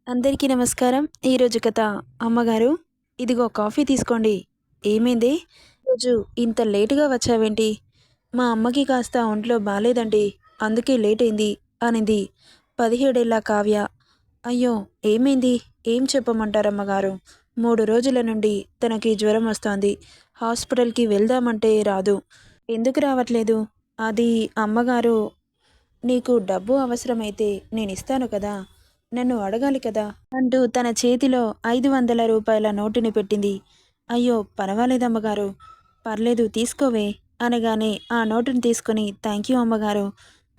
అందరికీ నమస్కారం. ఈరోజు కథ అమ్మగారు, ఇదిగో కాఫీ తీసుకోండి. ఏమైంది? రోజు ఇంత లేటుగా వచ్చావేంటి? మా అమ్మకి కాస్త ఒంట్లో బాలేదండి. అందుకే లేట్ అయింది అనింది 17 ఏళ్ల కావ్య. అయ్యో! ఏమైంది? ఏం చెప్పమంటారమ్మగారు? 3 రోజుల నుండి తనకి జ్వరం వస్తోంది. హాస్పిటల్‌కి వెళ్దామంటే రాదు. ఎందుకు రావట్లేదు? అది అమ్మగారు, నీకు డబ్బు అవసరమైతే నేనిస్తాను కదా! నన్ను అడగాలి కదా! అంటూ తన చేతిలో 500 రూపాయల నోటుని పెట్టింది. అయ్యో! పర్వాలేదమ్మగారు. పర్లేదు తీసుకోవే అనగానే ఆ నోటుని తీసుకొని థాంక్యూ అమ్మగారు.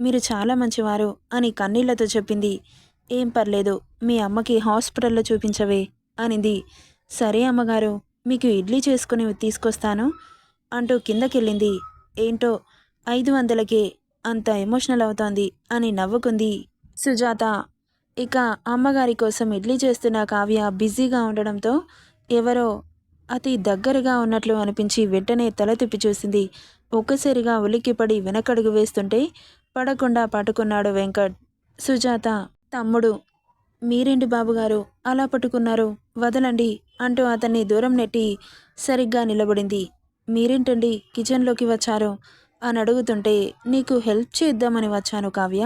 మీరు చాలా మంచివారు అని కన్నీళ్లతో చెప్పింది. ఏం పర్లేదు. మీ అమ్మకి హాస్పిటల్‌లో చూపించవే అనింది. సరే అమ్మగారు. మీకు ఇడ్లీ చేసుకొని తీసుకొస్తాను అంటూ కిందకెళ్ళింది. ఏంటో 500కే అంత ఎమోషనల్ అవుతోంది అని నవ్వుకుంది సుజాత. ఇక అమ్మగారి కోసం ఇడ్లీ చేస్తున్న కావ్య బిజీగా ఉండడంతో ఎవరో అతి దగ్గరగా ఉన్నట్లు అనిపించి వెంటనే తల తిప్పి చూసింది. ఒక్కసారిగా ఉలిక్కిపడి వెనకడుగు వేస్తుంటే పడకుండా పట్టుకున్నాడు వెంకట్. సుజాత తమ్ముడు, మీరేంటి బాబుగారు అలా పట్టుకున్నారు? వదలండి అంటూ అతన్ని దూరం నెట్టి సరిగ్గా నిలబడింది. మీరేంటండి కిచెన్లోకి వచ్చారు అని అడుగుతుంటే, నీకు హెల్ప్ చేద్దామని వచ్చాను కావ్య.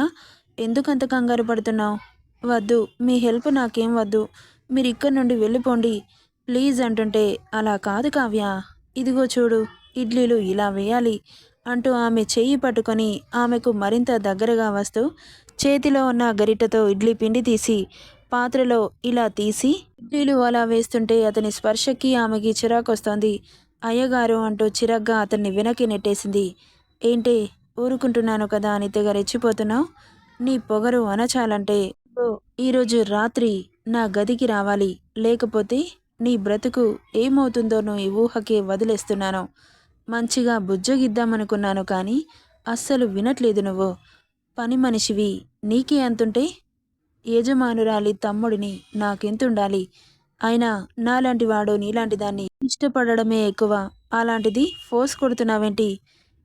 ఎందుకంత కంగారు పడుతున్నావు? వద్దు, మీ హెల్ప్ నాకేం వద్దు. మీరు ఇక్కడి నుండి వెళ్ళిపోండి ప్లీజ్ అంటుంటే, అలా కాదు కావ్య, ఇదిగో చూడు ఇడ్లీలు ఇలా వేయాలి అంటూ ఆమె చెయ్యి పట్టుకొని ఆమెకు మరింత దగ్గరగా వస్తూ చేతిలో ఉన్న గరిటెతో ఇడ్లీ పిండి తీసి పాత్రలో ఇలా తీసి ఇడ్లీలు అలా వేస్తుంటే అతని స్పర్శకి ఆమెకి చిరాకొస్తోంది. అయ్యగారు అంటూ చిరాగ్గా అతన్ని వెనక్కి నెట్టేసింది. ఏంటే, ఊరుకుంటున్నాను కదా అని తెగ రెచ్చిపోతున్నావు? నీ పొగరు అణచాలంటే ఓ ఈరోజు రాత్రి నా గదికి రావాలి. లేకపోతే నీ బ్రతుకు ఏమవుతుందోనో ఈ ఊహకే వదిలేస్తున్నాను. మంచిగా బుజ్జగిద్దామనుకున్నాను కానీ అస్సలు వినట్లేదు నువ్వు. పని మనిషివి, నీకే అంతుంటే యజమానురాలి తమ్ముడిని నాకెంతుండాలి? అయినా నాలాంటి వాడు నీలాంటి దాన్ని ఇష్టపడడమే ఎక్కువ. అలాంటిది ఫోర్స్ కొడుతున్నావేంటి?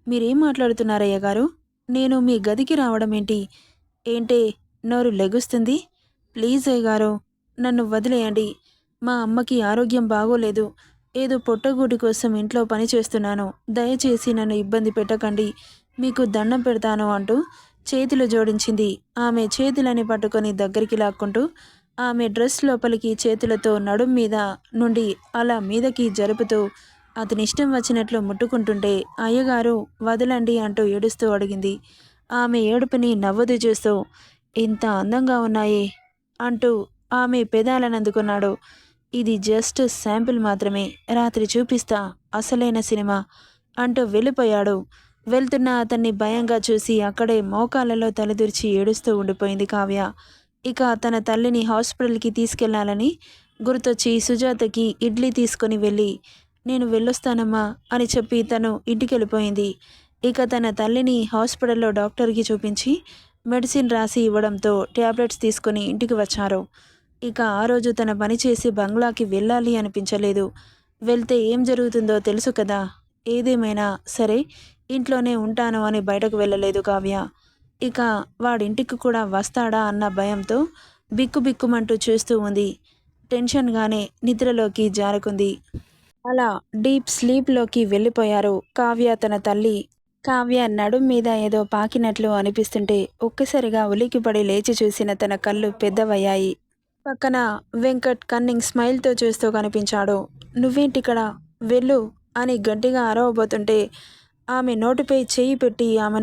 మీరేం మాట్లాడుతున్నారయ్య గారు? నేను మీ గదికి రావడం ఏంటి? ఏంటే, నోరు లెగుస్తుంది? ప్లీజ్ అయ్యగారు, నన్ను వదిలేయండి. మా అమ్మకి ఆరోగ్యం బాగోలేదు. ఏదో పొట్టగూటి కోసం ఇంట్లో పని చేస్తున్నాను. దయచేసి నన్ను ఇబ్బంది పెట్టకండి. మీకు దండం పెడతాను అంటూ చేతులు జోడించింది. ఆమె చేతులని పట్టుకొని దగ్గరికి లాక్కుంటూ ఆమె డ్రెస్ లోపలికి చేతులతో నడుం మీద నుండి అలా మీదకి జరుపుతూ అతనిష్టం వచ్చినట్లు ముట్టుకుంటుంటే, అయ్యగారు వదలండి అంటూ ఏడుస్తూ అడిగింది. ఆమె ఏడుపుని నవ్వుతూ చూస్తూ, ఇంత అందంగా ఉన్నాయే అంటూ ఆమె పెదాలనందుకున్నాడు. ఇది జస్ట్ శాంపిల్ మాత్రమే, రాత్రి చూపిస్తా అసలైన సినిమా అంటూ వెళ్ళిపోయాడు. వెళ్తున్న అతన్ని భయంగా చూసి అక్కడే మోకాళ్ళలో తలదూర్చి ఏడుస్తూ ఉండిపోయింది కావ్య. ఇక తన తల్లిని హాస్పిటల్కి తీసుకెళ్లాలని గుర్తొచ్చి సుజాతకి ఇడ్లీ తీసుకొని వెళ్ళి, నేను వెళ్ళొస్తానమ్మా అని చెప్పి తను ఇంటికెళ్ళిపోయింది. ఇక తన తల్లిని హాస్పిటల్లో డాక్టర్కి చూపించి మెడిసిన్ రాసి ఇవ్వడంతో ట్యాబ్లెట్స్ తీసుకొని ఇంటికి వచ్చారు. ఇక ఆ రోజు తన పని చేసి బంగ్లాకి వెళ్ళాలి అనిపించలేదు. వెళ్తే ఏం జరుగుతుందో తెలుసు కదా. ఏదేమైనా సరే ఇంట్లోనే ఉంటాను అని బయటకు వెళ్ళలేదు కావ్య. ఇక వాడింటికి కూడా వస్తాడా అన్న భయంతో బిక్కుబిక్కుమంటూ చూస్తూ ఉంది. టెన్షన్గానే నిద్రలోకి జారుకుంది. అలా డీప్ స్లీప్లోకి వెళ్ళిపోయారు కావ్య తన తల్లి. కావ్య నడుం మీద ఏదో పాకినట్లు అనిపిస్తుంటే ఒక్కసారిగా ఉలికిపడి లేచి చూసిన తన కళ్ళు పెద్దవయ్యాయి. పక్కన వెంకట్ కన్నింగ్ స్మైల్తో చూస్తూ కనిపించాడు. నువ్వేంటిక్కడ? వెళ్ళు అని గట్టిగా అరవబోతుంటే ఆమె నోటిపై చేయి పెట్టి ఆమె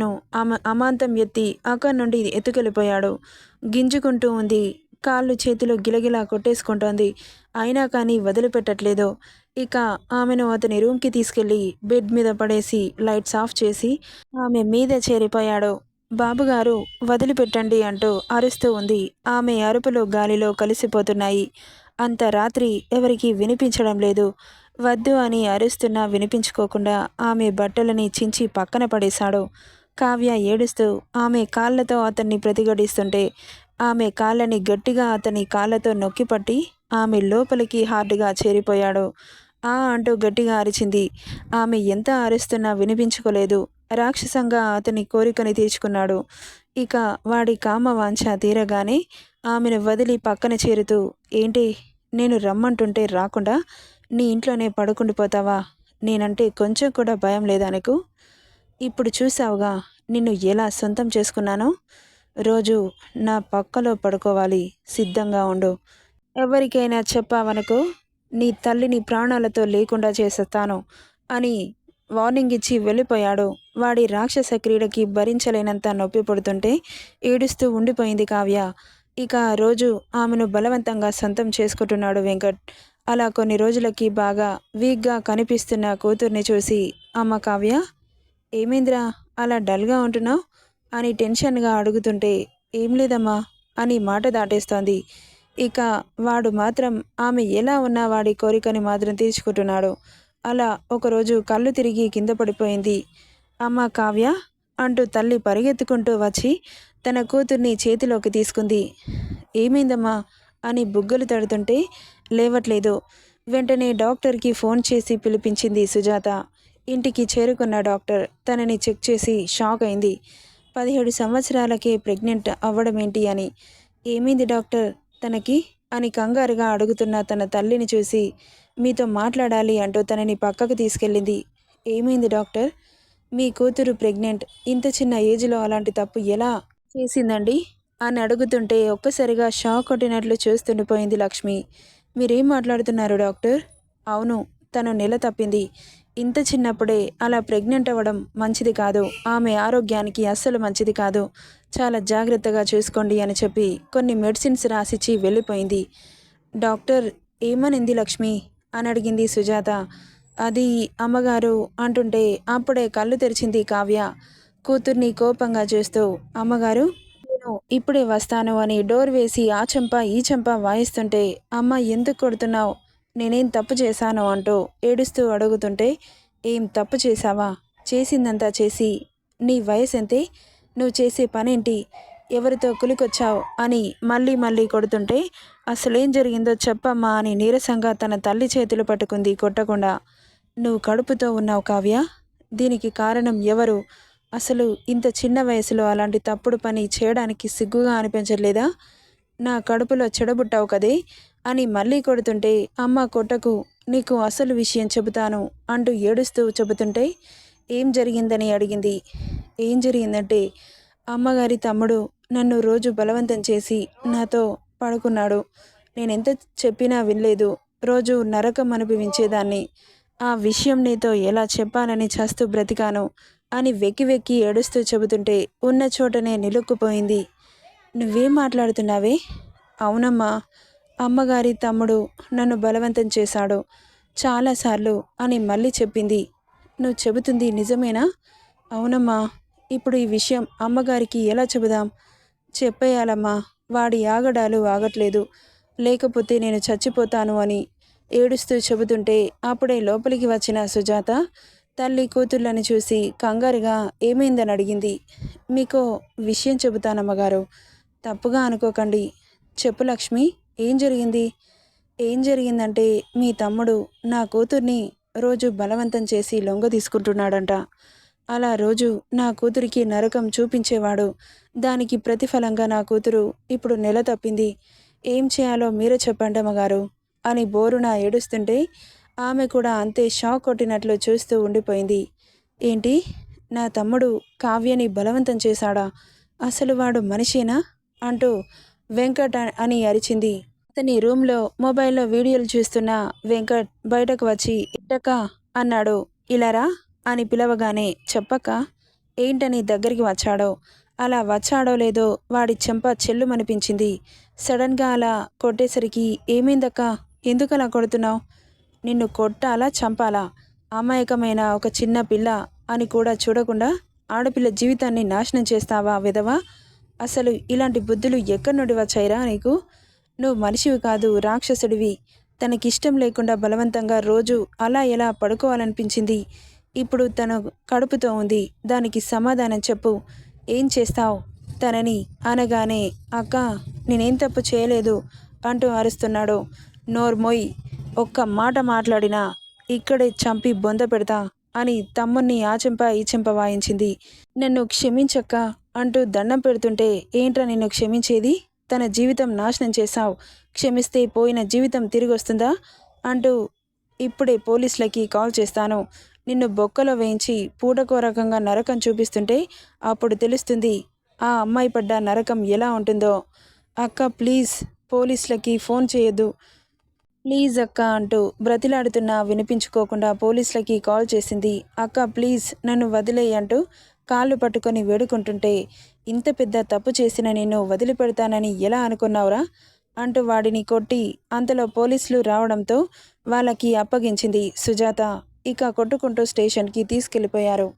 అమాంతం ఎత్తి అక్కడి నుండి ఎత్తుకెళ్ళిపోయాడు. గింజుకుంటూ ఉంది. కాళ్ళు చేతులు గిలగిలా కొట్టేసుకుంటోంది. అయినా కానీ వదిలిపెట్టట్లేదు. ఇక ఆమెను అతని రూమ్కి తీసుకెళ్లి బెడ్ మీద పడేసి లైట్స్ ఆఫ్ చేసి ఆమె మీద చేరిపోయాడు. బాబుగారు వదిలిపెట్టండి అంటూ అరుస్తూ ఉంది. ఆమె అరుపులు గాలిలో కలిసిపోతున్నాయి. అంత రాత్రి ఎవరికీ వినిపించడం లేదు. వద్దు అని అరుస్తున్నా వినిపించుకోకుండా ఆమె బట్టలని చించి పక్కన పడేశాడు. కావ్య ఏడుస్తూ ఆమె కాళ్ళతో అతన్ని ప్రతిఘటిస్తుంటే ఆమె కాళ్ళని గట్టిగా అతని కాళ్ళతో నొక్కిపట్టి ఆమె లోపలికి హార్డ్గా చేరిపోయాడు. ఆ అంటూ గట్టిగా అరిచింది. ఆమె ఎంత అరుస్తున్నా వినిపించుకోలేదు. రాక్షసంగా అతని కోరికని తీర్చుకున్నాడు. ఇక వాడి కామ వాంఛ తీరగానే ఆమెను వదిలి పక్కన చేరుతూ, ఏంటి నేను రమ్మంటుంటే రాకుండా నీ ఇంట్లోనే పడుకుండిపోతావా? నేనంటే కొంచెం కూడా భయం లేదా నీకు? ఇప్పుడు చూసావుగా నిన్ను ఎలా సొంతం చేసుకున్నానో. రోజు నా పక్కలో పడుకోవాలి, సిద్ధంగా ఉండు. ఎవరికైనా చెప్పావనుకో నీ తల్లిని ప్రాణాలతో లేకుండా చేసేస్తాను అని వార్నింగ్ ఇచ్చి వెళ్ళిపోయాడు. వాడి రాక్షస క్రీడకి భరించలేనంత నొప్పి పుడుతుంటే ఏడుస్తూ ఉండిపోయింది కావ్య. ఇక ఆ రోజు ఆమెను బలవంతంగా సొంతం చేసుకుంటున్నాడు వెంకట్. అలా కొన్ని రోజులకి బాగా వీక్గా కనిపిస్తున్న కూతుర్ని చూసి, అమ్మ కావ్య, ఏమైందిరా అలా డల్గా ఉంటున్నావు అని టెన్షన్గా అడుగుతుంటే, ఏం లేదమ్మా అని మాట దాటేస్తోంది. ఇక వాడు మాత్రం ఆమె ఎలా ఉన్నా వాడి కోరికని మాత్రం తీర్చుకుంటున్నాడు. అలా ఒకరోజు కళ్ళు తిరిగి కింద పడిపోయింది. అమ్మ కావ్య అంటూ తల్లి పరిగెత్తుకుంటూ వచ్చి తన కూతుర్ని చేతిలోకి తీసుకుంది. ఏమైందమ్మా అని బుగ్గలు తడుతుంటే లేవట్లేదు. వెంటనే డాక్టర్కి ఫోన్ చేసి పిలిపించింది సుజాత. ఇంటికి చేరుకున్న డాక్టర్ తనని చెక్ చేసి షాక్ అయింది. 17 సంవత్సరాలకే ప్రెగ్నెంట్ అవ్వడమేంటి అని. ఏమైంది డాక్టర్ తనకి అని కంగారుగా అడుగుతున్న తన తల్లిని చూసి, మీతో మాట్లాడాలి అంటూ తనని పక్కకు తీసుకెళ్ళింది. ఏమైంది డాక్టర్? మీ కూతురు ప్రెగ్నెంట్, ఇంత చిన్న ఏజ్లో అలాంటి తప్పు ఎలా చేసిందండి అని అడుగుతుంటే ఒక్కసారిగా షాక్ కొట్టినట్లు చూస్తుండిపోయింది లక్ష్మి. మీరేం మాట్లాడుతున్నారు డాక్టర్? అవును, తను నెల తప్పింది. ఇంత చిన్నప్పుడే అలా ప్రెగ్నెంట్ అవ్వడం మంచిది కాదు. ఆమె ఆరోగ్యానికి అస్సలు మంచిది కాదు. చాలా జాగ్రత్తగా చూసుకోండి అని చెప్పి కొన్ని మెడిసిన్స్ రాసిచ్చి వెళ్ళిపోయింది. డాక్టర్ ఏమనింది లక్ష్మి అని అడిగింది సుజాత. అది అమ్మగారు అంటుంటే అప్పుడే కళ్ళు తెరిచింది కావ్య. కూతుర్ని కోపంగా చూస్తూ, అమ్మగారు నేను ఇప్పుడే వస్తాను అని డోర్ వేసి ఆ చెంప ఈ చెంప వాయిస్తుంటే, అమ్మ ఎందుకు కొడుతున్నావు, నేనేం తప్పు చేశాను అంటూ ఏడుస్తూ అడుగుతుంటే, ఏం తప్పు చేశావా? చేసిందంతా చేసి నీ వయసెంతే, నువ్వు చేసే పనేంటి, ఎవరితో కులికొచ్చావు అని మళ్ళీ మళ్ళీ కొడుతుంటే, అసలేం జరిగిందో చెప్పమ్మా అని నీరసంగా తన తల్లి చేతులు పట్టుకుంది కొట్టకుండా. నువ్వు కడుపుతో ఉన్నావు కావ్య, దీనికి కారణం ఎవరు? అసలు ఇంత చిన్న వయసులో అలాంటి తప్పుడు పని చేయడానికి సిగ్గుగా అనిపించట్లేదా? నా కడుపులో చెడబుట్టావు కదే అని మళ్ళీ కొడుతుంటే, అమ్మ కొట్టకు, నీకు అసలు విషయం చెబుతాను అంటూ ఏడుస్తూ చెబుతుంటే, ఏం జరిగిందని అడిగింది. ఏం జరిగిందంటే, అమ్మగారి తమ్ముడు నన్ను రోజు బలవంతం చేసి నాతో పడుకున్నాడు. నేనెంత చెప్పినా వినలేదు. రోజు నరకం అనుభవించేదాన్ని. ఆ విషయం నీతో ఎలా చెప్పానని చస్తూ బ్రతికాను అని వెక్కి వెక్కి ఏడుస్తూ చెబుతుంటే ఉన్న చోటనే నిలుక్కుపోయింది. నువ్వేం మాట్లాడుతున్నావే? అవునమ్మా, అమ్మగారి తమ్ముడు నన్ను బలవంతం చేశాడు చాలాసార్లు అని మళ్ళీ చెప్పింది. నువ్వు చెబుతుంది నిజమేనా? అవునమ్మా. ఇప్పుడు ఈ విషయం అమ్మగారికి ఎలా చెబుదాం? చెప్పేయాలమ్మా, వాడి ఆగడాలు ఆగట్లేదు, లేకపోతే నేను చచ్చిపోతాను అని ఏడుస్తూ చెబుతుంటే అప్పుడే లోపలికి వచ్చిన సుజాత తల్లి కూతుర్లని చూసి కంగారుగా ఏమైందని అడిగింది. మీకు విషయం చెబుతానమ్మగారు, తప్పుగా అనుకోకండి. చెప్పు లక్ష్మి, ఏం జరిగింది? ఏం జరిగిందంటే మీ తమ్ముడు నా కూతుర్ని రోజు బలవంతం చేసి లొంగ తీసుకుంటున్నాడంట. అలా రోజు నా కూతురికి నరకం చూపించేవాడు. దానికి ప్రతిఫలంగా నా కూతురు ఇప్పుడు నెల తప్పింది. ఏం చేయాలో మీరే చెప్పండి అమ్మగారు అని బోరున ఏడుస్తుంటే ఆమె కూడా అంతే షాక్ కొట్టినట్లు చూస్తూ ఉండిపోయింది. ఏంటి, నా తమ్ముడు కావ్యని బలవంతం చేశాడా? అసలు వాడు మనిషేనా అంటూ వెంకట్ అని అరిచింది. అతని రూమ్లో మొబైల్లో వీడియోలు చూస్తున్న వెంకట్ బయటకు వచ్చి, ఇట్టక్క అన్నాడు. ఇలారా అని పిలవగానే చెప్పక్క ఏంటని దగ్గరికి వచ్చాడో. అలా వచ్చాడో లేదో వాడి చెంప చెల్లుమనిపించింది. సడన్గా అలా కొట్టేసరికి, ఏమైందక్క, ఎందుకు అలా కొడుతున్నావు? నిన్ను కొట్టాలా చంపాలా? అమాయకమైన ఒక చిన్న పిల్ల అని కూడా చూడకుండా ఆడపిల్ల జీవితాన్ని నాశనం చేస్తావా విధవా? అసలు ఇలాంటి బుద్ధులు ఎక్కడి నుండి వచ్చాయిరా నీకు? నువ్వు మనిషివి కాదు, రాక్షసుడివి. తనకిష్టం లేకుండా బలవంతంగా రోజు అలా ఎలా పడుకోవాలనిపించింది. ఇప్పుడు తను కడుపుతో ఉంది, దానికి సమాధానం చెప్పు. ఏం చేస్తావు తనని అనగానే, అక్క నేనేం తప్పు చేయలేదు అంటూ అరుస్తున్నాడు. నోర్మోయ్, ఒక్క మాట మాట్లాడినా ఇక్కడే చంపి బొంద పెడతా అని తమ్ముణ్ణి ఆ చెంప ఈ చెంప వాయించింది. నన్ను క్షమించక్క అంటూ దండం పెడుతుంటే, ఏంట్రా నిన్ను క్షమించేది? తన జీవితం నాశనం చేశావు. క్షమిస్తే పోయిన జీవితం తిరిగొస్తుందా అంటూ ఇప్పుడే పోలీసులకి కాల్ చేస్తాను. నిన్ను బొక్కలో వేయించి పూటకో రకంగా నరకం చూపిస్తుంటే అప్పుడు తెలుస్తుంది ఆ అమ్మాయి పడ్డ నరకం ఎలా ఉంటుందో. అక్క ప్లీజ్ పోలీసులకి ఫోన్ చేయొద్దు. ప్లీజ్ అక్క అంటూ బ్రతిలాడుతున్నా వినిపించుకోకుండా పోలీసులకి కాల్ చేసింది. అక్క ప్లీజ్ నన్ను వదిలేయ్ అంటూ కాళ్ళు పట్టుకొని వేడుకుంటుంటే, ఇంత పెద్ద తప్పు చేసిన నిన్ను వదిలిపెడతానని ఎలా అనుకున్నావురా అంటూ వాడిని కొట్టి అంతలో పోలీసులు రావడంతో వాళ్ళకి అప్పగించింది సుజాత. ఇక కొట్టుకుంటూ స్టేషన్కి తీసుకెళ్ళిపోయారు.